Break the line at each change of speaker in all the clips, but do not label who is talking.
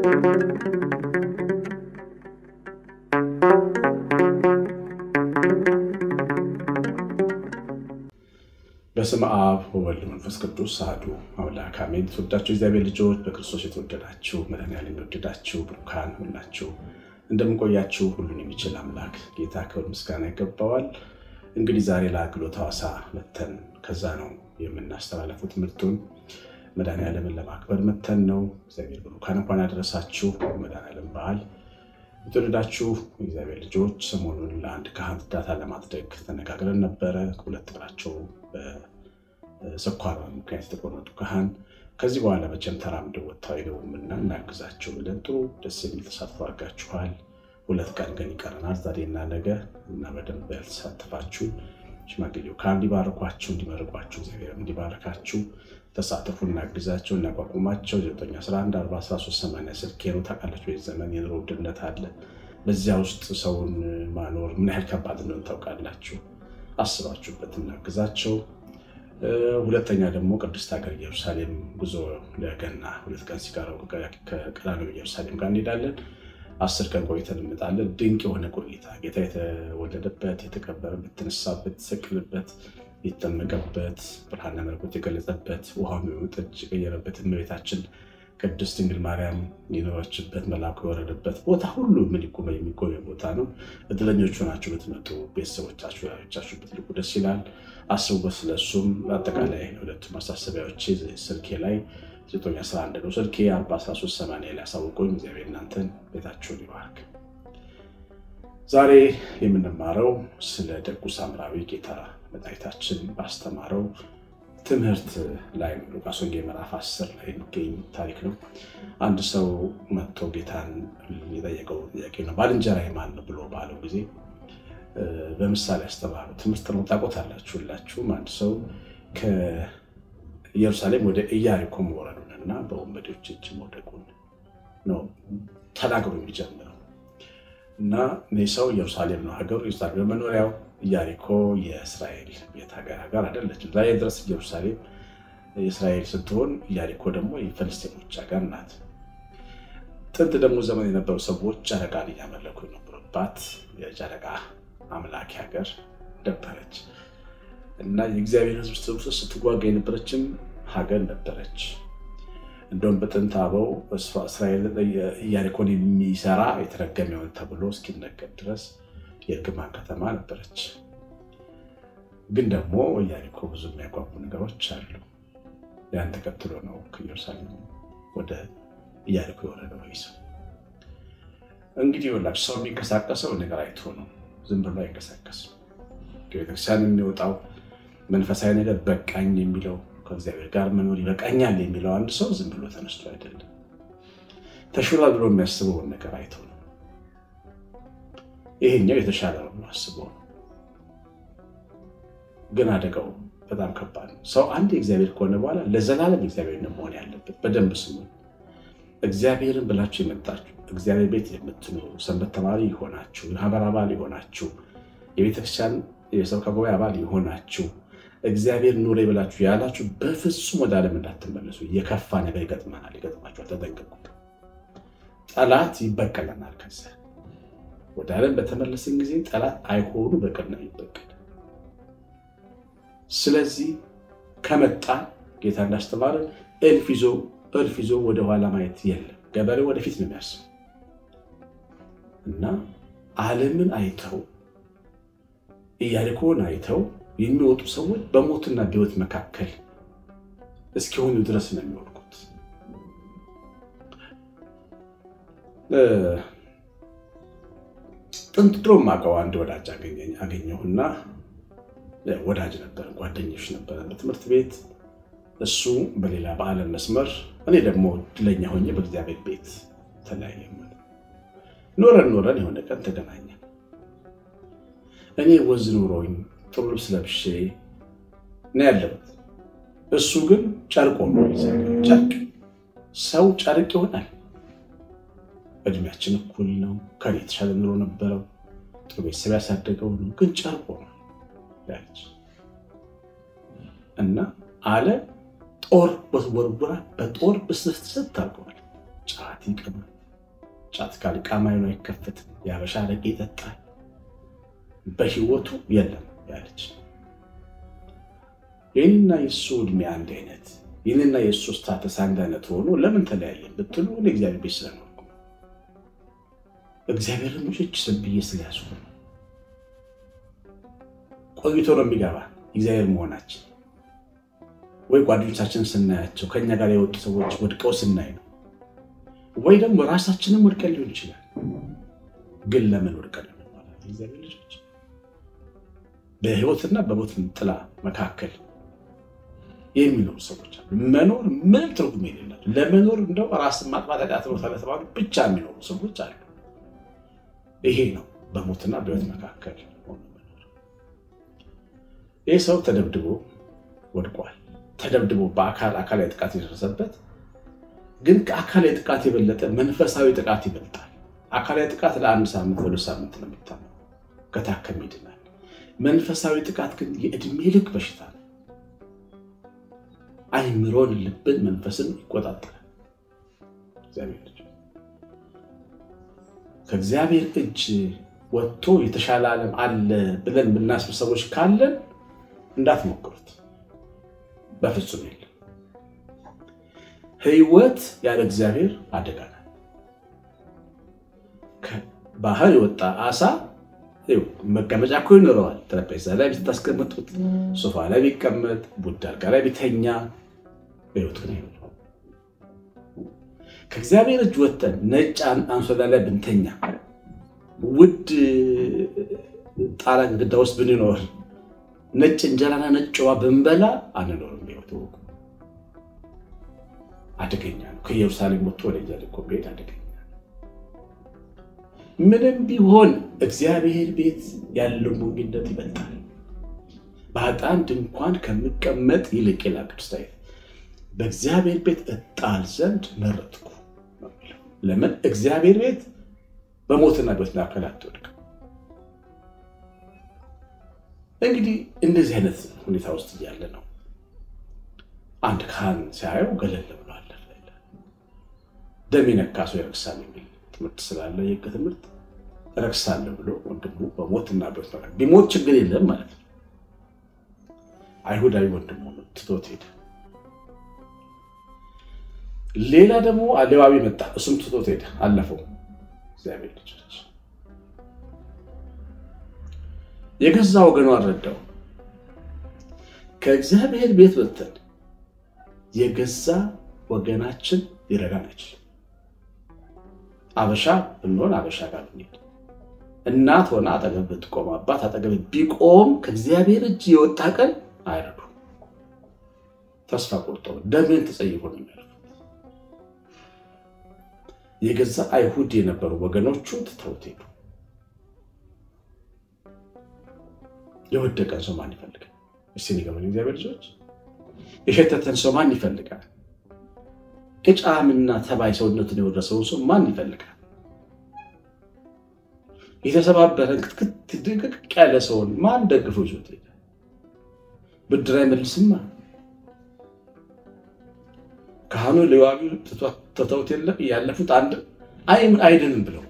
በስመ አብ ወወልድ ወመንፈስ ቅዱስ አሐዱ አምላክ አሜን። ተወዳችሁ እግዚአብሔር ልጆች በክርስቶስ የተወደዳችሁ መድኃኔዓለም የወደዳችሁ ብሩካን ሁላችሁ እንደምንቆያችሁ ሁሉን የሚችል አምላክ ጌታ ክብር ምስጋና ይገባዋል። እንግዲህ ዛሬ ለአገልግሎት ሐዋሳ መተን ከዛ ነው የምናስተላልፈው ትምህርቱን መድኃኔዓለምን ለማክበር መተን ነው። እግዚአብሔር ብሩካን እንኳን አደረሳችሁ መድኃኔዓለም በዓል። የተወደዳችሁ እግዚአብሔር ልጆች ሰሞኑን ለአንድ ካህን እርዳታ ለማድረግ ተነጋግረን ነበረ። ሁለት እግራቸው በስኳር ምክንያት የተቆረጡ ካህን ከዚህ በኋላ መቼም ተራምደው ወጥተው አይገቡምና እናግዛቸው ብለን ጥሩ ደስ የሚል ተሳትፎ አድርጋችኋል። ሁለት ቀን ግን ይቀረናል ዛሬና ነገ እና በደንብ ያልተሳተፋችሁ ሽማግሌው ካህን እንዲባርኳችሁ እንዲመርቋችሁ እግዚአብሔር እንዲባርካችሁ ተሳተፉ። እናግዛቸው እናቋቁማቸው። 9114138 ስልኬ ነው። ታውቃላችሁ በዚህ ዘመን የኑሮ ውድነት አለ። በዚያ ውስጥ ሰውን ማኖር ምን ያህል ከባድ እንደሆነ ታውቃላችሁ። አስባችሁበት እናግዛቸው። ሁለተኛ ደግሞ ቅድስት ሀገር ኢየሩሳሌም ጉዞ ለገና 2 ቀን ሲቀረው ከቀራንዮ ኢየሩሳሌም ጋር እንሄዳለን። 10 ቀን ቆይተን እንመጣለን። ድንቅ የሆነ ቆይታ ጌታ የተወለደበት የተቀበረበት የተነሳበት የተሰቀለበት የተጠመቀበት ብርሃነ መለኮት የገለጸበት ውሃው ጠጅ የቀየረበት እመቤታችን ቅድስት ድንግል ማርያም የኖረችበት መልአኩ የወረደበት ቦታ ሁሉ የሚጎበኝ ቦታ ነው። እድለኞች ሆናችሁ ብትመጡ ቤተሰቦቻችሁ ያቻችሁ ብትልቁ ደስ ይላል። አስቡበት። ስለሱም አጠቃላይ ሁለቱ ማሳሰቢያዎች ስልኬ ላይ 911 ነው ስልኬ 4138 ላይ አሳውቁኝ። እግዚአብሔር እናንተን ቤታችሁን ይባርክ። ዛሬ የምንማረው ስለ ደጉ ሳምራዊ ጌታ መድኃኒታችን ባስተማረው ትምህርት ላይ ነው። ሉቃስ ወንጌል ምዕራፍ 10 ላይ የሚገኝ ታሪክ ነው። አንድ ሰው መጥቶ ጌታን የጠየቀው ጥያቄ ነው። ባልንጀራዬ ማን ነው ብሎ ባለው ጊዜ በምሳሌ ያስተማረው ትምህርት ነው። ታውቁታላችሁ ሁላችሁም። አንድ ሰው ከኢየሩሳሌም ወደ ኢያሪኮ መውረዱንና በወንበዴዎች እጅ መውደቁን ነው ተናግሮ የሚጀምረው። እና ሰው ኢየሩሳሌም ነው ሀገሩ፣ ኢየሩሳሌም መኖሪያው፣ ኢያሪኮ የእስራኤል ቤት ሀገር አይደለችም። ዛሬ ድረስ ኢየሩሳሌም የእስራኤል ስትሆን ኢያሪኮ ደግሞ የፍልስጤሞች ሀገር ናት። ጥንት ደግሞ ዘመን የነበሩ ሰዎች ጨረቃን እያመለኩ የነበሩባት የጨረቃ አምላክ ሀገር ነበረች እና የእግዚአብሔር ሕዝብ ስትዋጋ የነበረችም ሀገር ነበረች። እንደውም በጥንት አበው እስራኤል ኢያሪኮን የሚሰራ የተረገመ ይሆን ተብሎ እስኪነገር ድረስ የእርግማን ከተማ ነበረች። ግን ደግሞ ኢያሪኮ ብዙ የሚያጓጉ ነገሮች አሉ። ያን ተከትሎ ነው ከኢየሩሳሌም ወደ ኢያሪኮ የወረደው ሰው። እንግዲህ ወላሂ ሰው የሚንቀሳቀሰው ነገር አይቶ ነው፣ ዝም ብሎ አይንቀሳቀስም። ከቤተክርስቲያን የሚወጣው መንፈሳዊ ነገር በቃኝ የሚለው ከእግዚአብሔር ጋር መኖር ይበቃኛል የሚለው አንድ ሰው ዝም ብሎ ተነስቶ አይደለም፣ ተሽሏል ብሎ የሚያስበውን ነገር አይቶ ነው። ይሄኛው የተሻለ ነው አስበው ነው። ግን አደጋው በጣም ከባድ ነው። ሰው አንድ እግዚአብሔር ከሆነ በኋላ ለዘላለም እግዚአብሔር ነው መሆን ያለበት። በደንብ ስሙ። እግዚአብሔርን ብላችሁ የመጣችሁ እግዚአብሔር ቤት የምትኖሩ ሰንበት ተማሪ ይሆናችሁ፣ የማህበር አባል ይሆናችሁ፣ የቤተክርስቲያን የሰበካ ጉባኤ አባል ይሆናችሁ፣ እግዚአብሔር ኑሬ ብላችሁ ያላችሁ በፍጹም ወደ ዓለም እንዳትመለሱ። የከፋ ነገር ይገጥማችኋል። ተጠንቀቁ። ጠላት ይበቀለናል። ከዛ ወደ ዓለም በተመለስን ጊዜ ጠላት አይሆኑ በቀል ነው ይበቀል። ስለዚህ ከመጣ ጌታ እንዳስተማረ እልፍ ይዞ ወደ ኋላ ማየት የለም። ገበሬው ወደፊት ነው የሚያስበው እና ዓለምን አይተው ኢያሪኮን አይተው የሚወጡ ሰዎች በሞትና በሕይወት መካከል እስኪሆኑ ድረስ ነው የሚወድቁት። ጥንት ድሮ ማቀው አንድ ወዳጅ አገኘሁና ወዳጅ ነበር፣ ጓደኞች ነበር በትምህርት ቤት። እሱ በሌላ በዓለም መስመር፣ እኔ ደግሞ ድለኛ ሆኜ በእግዚአብሔር ቤት ተለያየን። ኖረን የሆነ ቀን ተገናኘን። እኔ ወዝ ኑሮኝ ጥሩ ልብስ ለብሼ ነው ያለሁት። እሱ ግን ጨርቆ ነው ጨርቅ። ሰው ጨርቅ ይሆናል። እድሜያችን እኩል ነው። ከኔ የተሻለ ኑሮ ነበረው። ጥሩ ቤተሰብ ያሳደገው ነው፣ ግን ጨርቆ ነው ያለች እና አለ ጦር በወርወራ በጦር በስስት ታርቀዋል። ጫት ይቀማል፣ ጫት ካልቃማ አይከፈትም ያበሻ አረቄ ይጠጣል በህይወቱ የለም ያለች የኔና የሱ ዕድሜ አንድ አይነት የኔና የሱ ስታተስ አንድ አይነት ሆኖ ለምን ተለያየን ብትሉ ለእግዚአብሔር ቤት ስለኖርኩ እግዚአብሔርን ሙጭጭ ስብዬ ስለያዝኩ ቆይቶ ነው የሚገባ እግዚአብሔር መሆናችን ወይ ጓደኞቻችን ስናያቸው ከኛ ጋር የወጡ ሰዎች ወድቀው ስናይ ነው ወይ ደግሞ ራሳችንን ወድቀን ሊሆን ይችላል ግን ለምን ወድቀን ማለት እግዚአብሔር ልጆች በህይወትና በሞት ጥላ መካከል የሚኖሩ ሰዎች መኖር ምን ትርጉም የሌላቸው ለመኖር እንደው ራስን ማጥፋት አቃተው ተባሉ ብቻ የሚኖሩ ሰዎች አሉ ይሄ ነው በሞትና በህይወት መካከል ሆኖ መኖር ይሄ ሰው ተደብድቦ ወድቋል ተደብድቦ በአካላዊ ጥቃት የደረሰበት ግን ከአካላዊ ጥቃት የበለጠ መንፈሳዊ ጥቃት ይበልጣል አካላዊ ጥቃት ለአንድ ሳምንት ወደ ሳምንት ነው የሚታመው ከታከም ይድናል መንፈሳዊ ጥቃት ግን የእድሜ ልክ በሽታ ነው አይምሮን ልብን መንፈስን ይቆጣጠራል ከእግዚአብሔር እጅ ወጥቶ የተሻለ ዓለም አለ ብለን ብናስብ ሰዎች ካለን እንዳትሞክሩት በፍጹም የለም ህይወት ያለ እግዚአብሔር አደጋ ነው ከባህር የወጣ አሳ መቀመጫ እኮ ይኖረዋል ጠረጴዛ ላይ ብታስቀምጡት ሶፋ ላይ ቢቀመጥ ቡዳልጋ ላይ ቢተኛ በህይወት ነው ከእግዚአብሔር እጅ ወጥተን ነጭ አንሶላ ላይ ብንተኛ ውድ ጣራ ግድግዳ ውስጥ ብንኖር ነጭ እንጀራና ነጭ ውሃ ብንበላ አንኖርም በህይወት አደገኛ ነው ከኢየሩሳሌም ወጥቶ ወደ ኢየሪኮ ቤት አደገኛ ምንም ቢሆን እግዚአብሔር ቤት ያለው ሙግነት ይበልጣል ባጣን ድንኳን ከመቀመጥ ይልቅ ይላክስታይ በእግዚአብሔር ቤት እጣል ዘንድ መረጥኩ ለምን እግዚአብሔር ቤት በሞትና በሕይወት መካከል አትወድቅ እንግዲህ እንደዚህ አይነት ሁኔታ ውስጥ ያለ ነው አንድ ካህን ሲያየው ገለል ብሎ አለፈ ደሚነካሱ ይረክሳል የሚል ትምህርት ስላለ የከትምህርት ረክሳል ብሎ ወንድሙ በሞትና በሕይወት መካከል ቢሞት ችግር የለም ማለት ነው አይሁዳዊ ወንድሙ ትቶት ሄደ ሌላ ደግሞ አሌዋዊ መጣ እሱም ትቶት ሄደ አለፈው እግዚአብሔር ልጆች የገዛ ወገኑ አረዳው ከእግዚአብሔር ቤት ወጥተን የገዛ ወገናችን ይረዳን አይችልም አበሻ ብንሆን አበሻ ጋር እንሂድ እናት ሆና አጠገብ ብትቆም አባት አጠገብ ቢቆም ከእግዚአብሔር እጅ የወጣ ቀን አይረዱ ተስፋ ቆርጠው ደምን ተጸይፎ ነው የሚያልፉት የገዛ አይሁድ የነበሩ ወገኖቹ ትተውት ሄዱ የወደቀን ሰው ማን ይፈልጋል እስቲ ንገሩኝ እግዚአብሔር ልጆች የሸተተን ሰው ማን ይፈልጋል ከጫምና ተባይ ሰውነቱን የወረሰው ሰው ማን ይፈልጋል የተሰባበረን ክትክት ድቅቅ ያለ ሰው ማን ደግፎ ይዞት ብድር አይመልስማ ካህኑ ሌዋዊ ተተውት ያለፉት አንድ አይድንም ብለው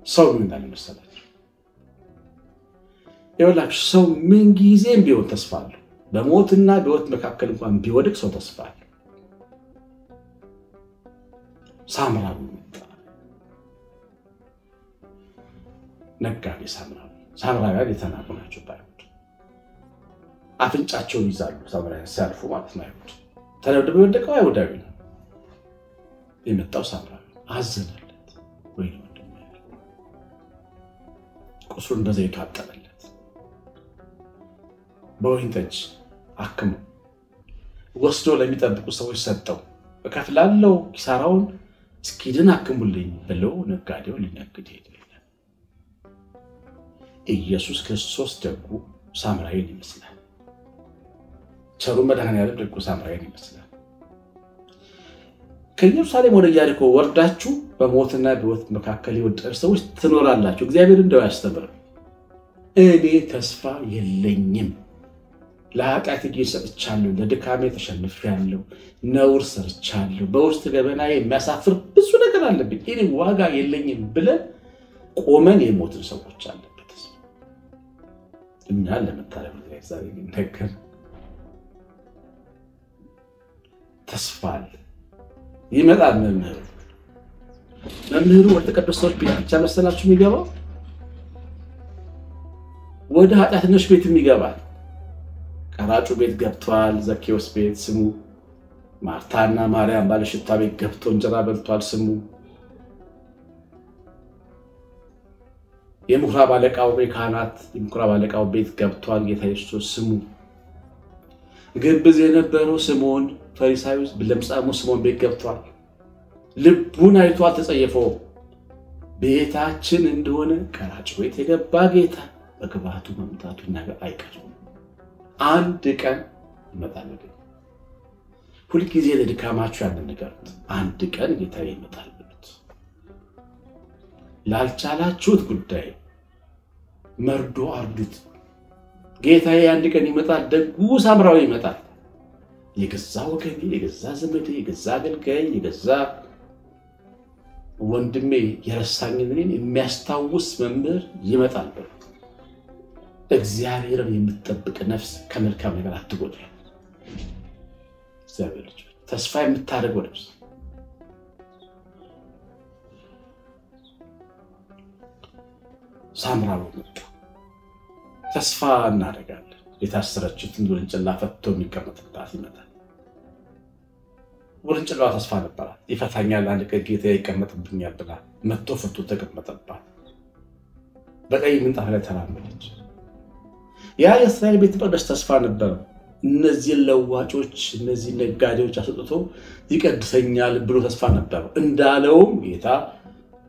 ሰው ምን እንዳልመሰላቸው ይወላችሁ ሰው ምን ጊዜም ቢሆን ተስፋ አለው በሞትና በሕይወት መካከል እንኳን ቢወድቅ ሰው ተስፋ አለው ሳምራዊ ነጋዴ ሳምራዊ የተናቁ ናቸው ባይሁድ አፍንጫቸውን ይዛሉ ሳምራዊ ሲያልፉ ማለት ነው አይሁድ ተደብድበው ወደቀው አይሁዳዊ ነው የመጣው ሳምራዊ አዘነለት ወይ ወንድም ቁስሉን በዘይቱ አጠበለት በወይን ጠጅ አክሞ ወስዶ ለሚጠብቁ ሰዎች ሰጠው እከፍላለሁ ኪሳራውን እስኪድን አክሙልኝ ብለው ነጋዴው ሊነግድ ሄደ ኢየሱስ ክርስቶስ ደግሞ ሳምራዊን ይመስላል ቸሩ መድኃኒዓለም ደግሞ ሳምራዊን ይመስላል ከኢየሩሳሌም ወደ ኢያሪኮ ወርዳችሁ በሞትና በሕይወት መካከል የወደቁ ሰዎች ትኖራላችሁ እግዚአብሔር እንደው ያስተምር እኔ ተስፋ የለኝም ለኃጢአት እየሰጥቻለሁ ለድካሜ ተሸንፌያለሁ ነውር ሰርቻለሁ በውስጥ ገበናዬ የሚያሳፍር ብዙ ነገር ነገር አለብኝ እኔ ዋጋ የለኝም ብለን ቆመን የሞትን ሰዎች አለበት እኛ ለመታረም ዛሬ ነገር ተስፋል ይመጣል መምህሩ ወደ ተቀደሰዎች ቤት ብቻ መሰላችሁ የሚገባው ወደ ኃጢአተኞች ቤት የሚገባል ቀራጩ ቤት ገብቷል ዘኬዎስ ቤት ስሙ ማርታና ማርያም ባለሽታ ቤት ገብቶ እንጀራ በልቷል ስሙ የምኩራብ አለቃው ካህናት የምኩራብ አለቃው ቤት ገብቷል ጌታ ኢየሱስ ስሙ ግብዝ የነበረው ስምዖን ፈሪሳዩ ለምጻሙ ስምዖን ቤት ገብቷል ልቡን አይቷል ተጸየፈው ቤታችን እንደሆነ ቀራጭ ቤት የገባ ጌታ በግባቱ መምጣቱ ነገር አይቀርም አንድ ቀን ይመጣል ሁሉ ጊዜ ለድካማችሁ ያንን ነገር አንድ ቀን ጌታ ይመጣል ብሉት ላልቻላችሁት ጉዳይ መርዶ አርዱት ጌታዬ አንድ ቀን ይመጣል ደጉ ሳምራዊ ይመጣል የገዛ ወገኔ የገዛ ዘመዴ የገዛ አገልጋይ የገዛ ወንድሜ የረሳኝን የሚያስታውስ መምህር ይመጣል ብሉት እግዚአብሔርን የምትጠብቅ ነፍስ ከመልካም ነገር አትጎድል እግዚአብሔር ልጅ ተስፋ የምታደርገው ነፍስ ሳምራው መጣ ተስፋ እናደርጋለን የታሰረችውን ወንጀላ ፈትቶ የሚቀመጥባት ይመጣል ወንጀላ ተስፋ ነበር ይፈታኛል አንድ ቀን ጌታ ይቀመጥብኛል ብላ መጥቶ ፈትቶ ተቀመጠባት በቀይ ምንጣፍ ላይ ተራመደች ያ የእስራኤል ቤተ መቅደስ ተስፋ ነበር እነዚህ ለዋጮች እነዚህ ነጋዴዎች አስወጥቶ ይቀድሰኛል ብሎ ተስፋ ነበር እንዳለው ጌታ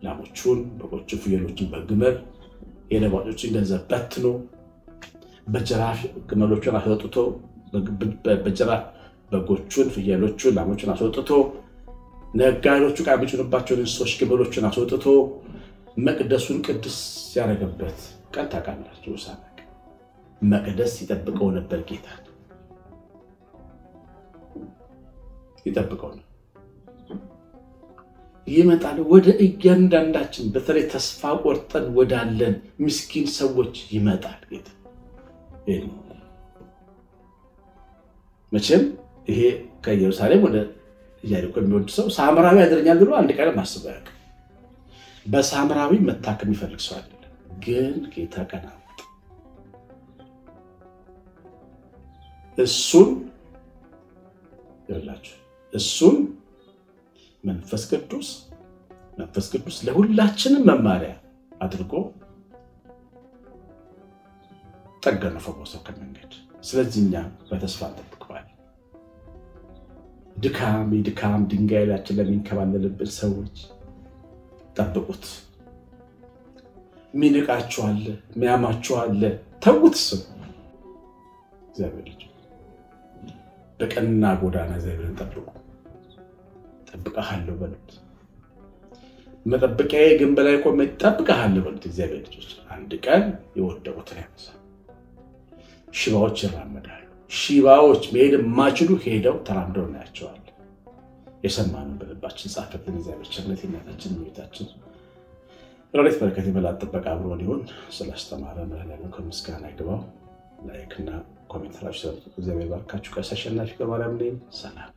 ላሞቹን በጎቹን ፍየሎቹን በግመል የለዋጮችን ገንዘብ በትኖ በጅራፍ ግመሎቹን አስወጥቶ በጅራፍ በጎቹን ፍየሎቹን ላሞቹን አስወጥቶ ነጋዴዎቹ ቃቢጩንባቸውን እንስሶች ግመሎቹን አስወጥቶ መቅደሱን ቅዱስ ያረገበት ቀን ታውቃላችሁ ሳመቅ መቅደስ ይጠብቀው ነበር ጌታ ይጠብቀው ይመጣል ወደ እያንዳንዳችን በተለይ ተስፋ ቆርጠን ወዳለን ምስኪን ሰዎች ይመጣል ጌታ መቼም ይሄ ከኢየሩሳሌም ወደ ኢያሪኮ የሚወድ ሰው ሳምራዊ ያድርኛል ብሎ አንድ ቀን ማስበው ያውቃል በሳምራዊ መታከም ይፈልግ ሰው አይደለም ግን ጌታ ቀና እሱን መንፈስ ቅዱስ ለሁላችንም መማሪያ አድርጎ ጠገነ ፈወሰው ከመንገድ ስለዚህኛ በተስፋ ተጠብቀዋል ድካም ድንጋይ ላችን ለሚንከባለልብን ሰዎች ጠብቁት ሚንቃችሁ አለ ሚያማችሁ አለ ተውት ሰው እግዚአብሔር ልጅ በቀንና ጎዳና እግዚአብሔርን ጠብቀሃለሁ በሉት መጠበቂያዬ ግን በላይ ቆመ ጠብቀሃለሁ በሉት እግዚአብሔር ልጅ አንድ ቀን ይወደቁት ያንሳ ሽባዎች ይራመዳሉ ሽባዎች መሄድ ማችሉ ሄደው ተራምደው ናቸዋል የሰማነው በልባችን ጻፈልን እግዚአብሔር ቸርነት እናታችን ቤታችን ረድኤት በረከት ይበላ ጥበቃ አብሮን ይሁን ስላስተማረ ማለት ከምስጋና ይግባው ላይክና ኮሜንት ላይ ሰርቱ እግዚአብሔር ባርካችሁ ከሰሸናፊ ከማርያም ነኝ ሰላም